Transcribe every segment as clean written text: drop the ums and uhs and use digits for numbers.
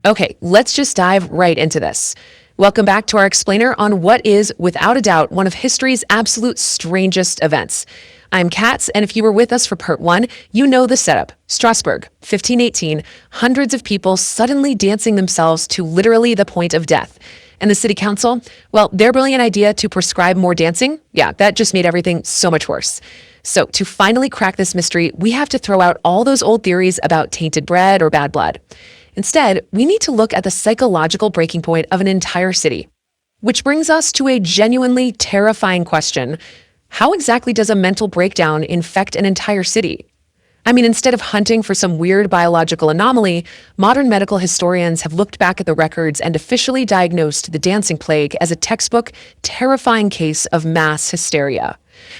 Okay, let's just dive right into this. Welcome back to our explainer on what is, without a doubt, one of history's absolute strangest events. I'm Katz, and if you were with us for part one, you know the setup. Strasbourg, 1518, hundreds of people suddenly dancing themselves to literally the point of death. And the city council, well, their brilliant idea to prescribe more dancing, yeah, that just made everything so much worse. So to finally crack this mystery, we have to throw out all those old theories about tainted bread or bad blood. Instead, we need to look at the psychological breaking point of an entire city. Which brings us to a genuinely terrifying question. How exactly does a mental breakdown infect an entire city? I mean, instead of hunting for some weird biological anomaly, modern medical historians have looked back at the records and officially diagnosed the dancing plague as a textbook, terrifying case of mass hysteria.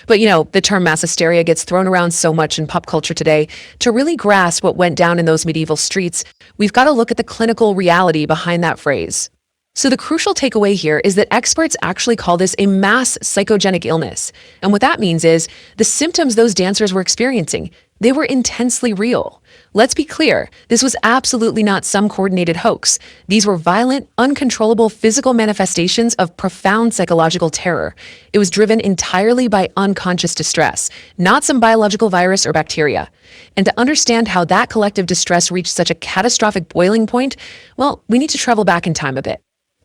But the term mass hysteria gets thrown around so much in pop culture today. To really grasp what went down in those medieval streets, we've got to look at the clinical reality behind that phrase. So the crucial takeaway here is that experts actually call this a mass psychogenic illness. And what that means is the symptoms those dancers were experiencing, they were intensely real. Let's be clear, this was absolutely not some coordinated hoax. These were violent, uncontrollable physical manifestations of profound psychological terror. It was driven entirely by unconscious distress, not some biological virus or bacteria. And to understand how that collective distress reached such a catastrophic boiling point, well, we need to travel back in time a bit.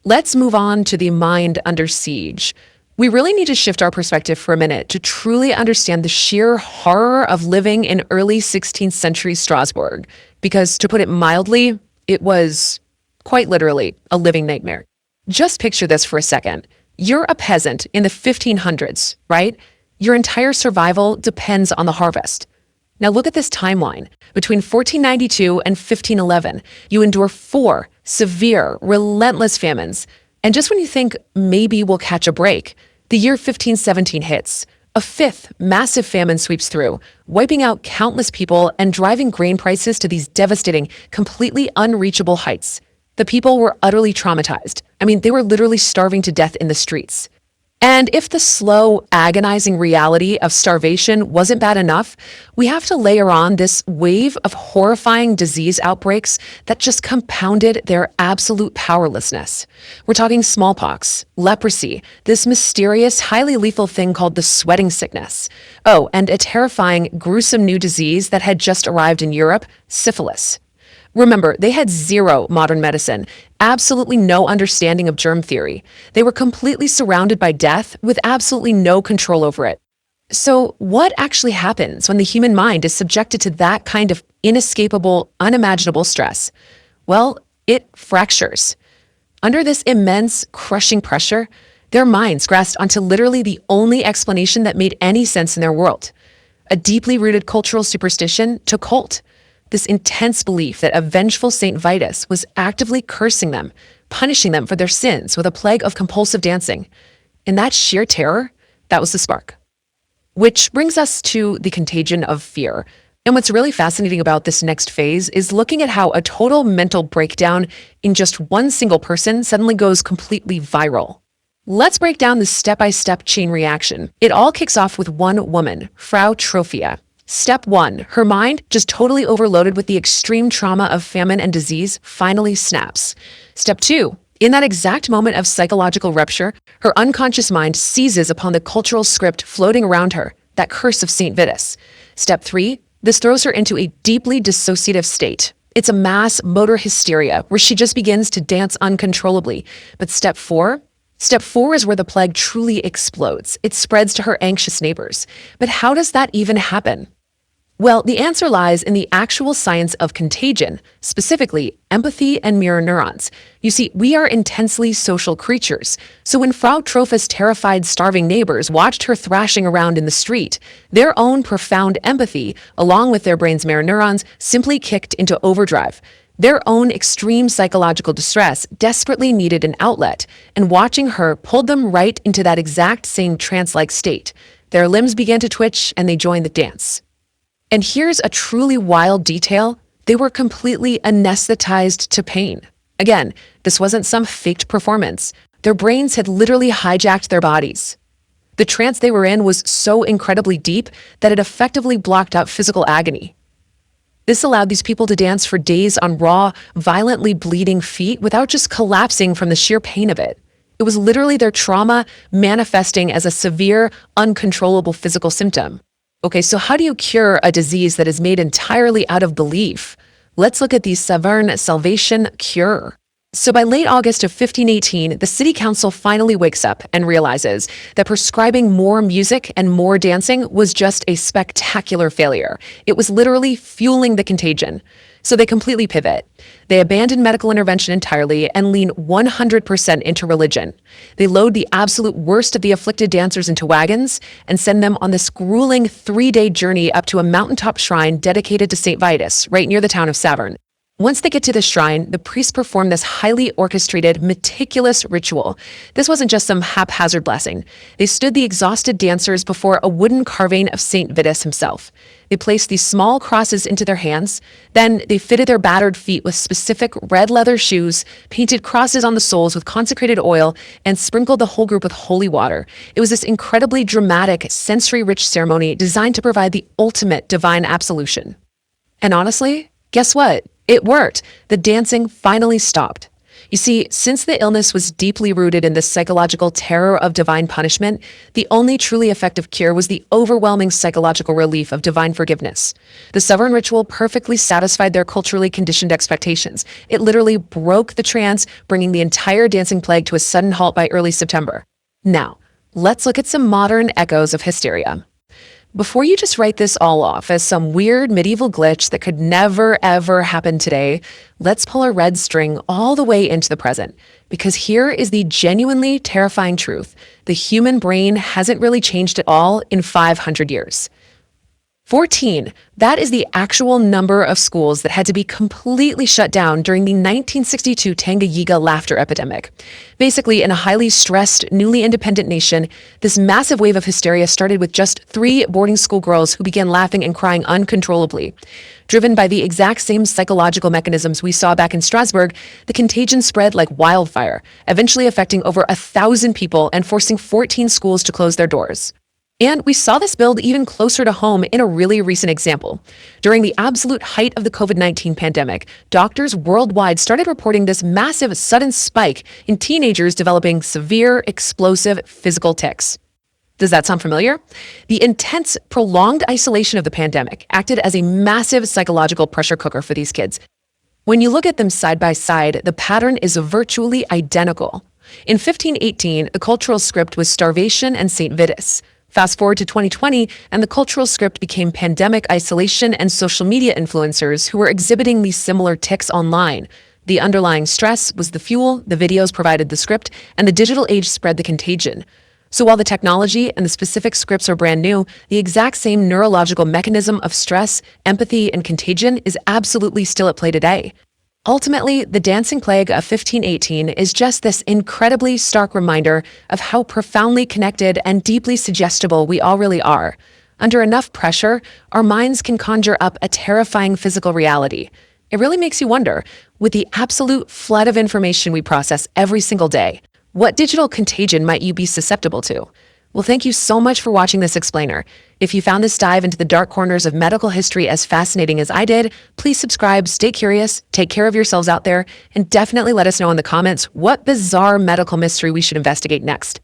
Let's move on to the mind under siege. We really need to shift our perspective for a minute to truly understand the sheer horror of living in early 16th century Strasbourg, because to put it mildly, it was quite literally a living nightmare. Just picture this for a second. You're a peasant in the 1500s, right? Your entire survival depends on the harvest. Now look at this timeline. Between 1492 and 1511, you endure 4 severe, relentless famines. And just when you think maybe we'll catch a break, the year 1517 hits. A 5th massive famine sweeps through, wiping out countless people and driving grain prices to these devastating, completely unreachable heights. The people were utterly traumatized. I mean, they were literally starving to death in the streets. And if the slow, agonizing reality of starvation wasn't bad enough, we have to layer on this wave of horrifying disease outbreaks that just compounded their absolute powerlessness. We're talking smallpox, leprosy, this mysterious, highly lethal thing called the sweating sickness. Oh, and a terrifying, gruesome new disease that had just arrived in Europe, syphilis. Remember, they had zero modern medicine, absolutely no understanding of germ theory. They were completely surrounded by death with absolutely no control over it. So what actually happens when the human mind is subjected to that kind of inescapable, unimaginable stress? Well, it fractures. Under this immense, crushing pressure, their minds grasped onto literally the only explanation that made any sense in their world. A deeply rooted cultural superstition took hold. This intense belief that a vengeful St Vitus was actively cursing them, punishing them for their sins with a plague of compulsive dancing. And that sheer terror, that was the spark. Which brings us to the contagion of fear. And what's really fascinating about this next phase is looking at how a total mental breakdown in just one single person suddenly goes completely viral. Let's break down the step-by-step chain reaction. It all kicks off with one woman, Frau Trophia. Step 1, her mind, just totally overloaded with the extreme trauma of famine and disease, finally snaps. Step 2, in that exact moment of psychological rupture, her unconscious mind seizes upon the cultural script floating around her, that curse of St Vitus. Step 3, this throws her into a deeply dissociative state. It's a mass motor hysteria where she just begins to dance uncontrollably. But Step 4 is where the plague truly explodes. It spreads to her anxious neighbors. But how does that even happen? Well, the answer lies in the actual science of contagion, specifically empathy and mirror neurons. You see, we are intensely social creatures. So when Frau Tropha's terrified, starving neighbors watched her thrashing around in the street, their own profound empathy, along with their brain's mirror neurons, simply kicked into overdrive. Their own extreme psychological distress desperately needed an outlet, and watching her pulled them right into that exact same trance-like state. Their limbs began to twitch, and they joined the dance. And here's a truly wild detail. They were completely anesthetized to pain. Again, this wasn't some faked performance. Their brains had literally hijacked their bodies. The trance they were in was so incredibly deep that it effectively blocked out physical agony. This allowed these people to dance for days on raw, violently bleeding feet without just collapsing from the sheer pain of it. It was literally their trauma manifesting as a severe, uncontrollable physical symptom. Okay, so how do you cure a disease that is made entirely out of belief? Let's look at the Saverne Salvation Cure. So by late August of 1518, the city council finally wakes up and realizes that prescribing more music and more dancing was just a spectacular failure. It was literally fueling the contagion. So they completely pivot. They abandon medical intervention entirely and lean 100% into religion. They load the absolute worst of the afflicted dancers into wagons and send them on this grueling 3-day journey up to a mountaintop shrine dedicated to St Vitus, right near the town of Saverne. Once they get to the shrine, the priests perform this highly orchestrated, meticulous ritual. This wasn't just some haphazard blessing. They stood the exhausted dancers before a wooden carving of St Vitus himself. They placed these small crosses into their hands. Then they fitted their battered feet with specific red leather shoes, painted crosses on the soles with consecrated oil, and sprinkled the whole group with holy water. It was this incredibly dramatic, sensory-rich ceremony designed to provide the ultimate divine absolution. And honestly, guess what? It worked. The dancing finally stopped. You see, since the illness was deeply rooted in the psychological terror of divine punishment, the only truly effective cure was the overwhelming psychological relief of divine forgiveness. The Saverne ritual perfectly satisfied their culturally conditioned expectations. It literally broke the trance, bringing the entire dancing plague to a sudden halt by early September. Now, let's look at some modern echoes of hysteria. Before you just write this all off as some weird medieval glitch that could never, ever happen today, let's pull a red string all the way into the present. Because here is the genuinely terrifying truth. The human brain hasn't really changed at all in 500 years. 14. That is the actual number of schools that had to be completely shut down during the 1962 Tanganyika laughter epidemic. Basically, in a highly stressed, newly independent nation, this massive wave of hysteria started with just 3 boarding school girls who began laughing and crying uncontrollably. Driven by the exact same psychological mechanisms we saw back in Strasbourg, the contagion spread like wildfire, eventually affecting over 1,000 people and forcing 14 schools to close their doors. And we saw this build even closer to home in a really recent example. During the absolute height of the COVID-19 pandemic, doctors worldwide started reporting this massive sudden spike in teenagers developing severe, explosive physical tics. Does that sound familiar? The intense, prolonged isolation of the pandemic acted as a massive psychological pressure cooker for these kids. When you look at them side by side, the pattern is virtually identical. In 1518, the cultural script was starvation and St. Vitus. Fast forward to 2020, and the cultural script became pandemic isolation and social media influencers who were exhibiting these similar tics online. The underlying stress was the fuel, the videos provided the script, and the digital age spread the contagion. So while the technology and the specific scripts are brand new, the exact same neurological mechanism of stress, empathy, and contagion is absolutely still at play today. Ultimately, the dancing plague of 1518 is just this incredibly stark reminder of how profoundly connected and deeply suggestible we all really are. Under enough pressure, our minds can conjure up a terrifying physical reality. It really makes you wonder, with the absolute flood of information we process every single day, what digital contagion might you be susceptible to? Well, thank you so much for watching this explainer. If you found this dive into the dark corners of medical history as fascinating as I did, please subscribe, stay curious, take care of yourselves out there, and definitely let us know in the comments what bizarre medical mystery we should investigate next.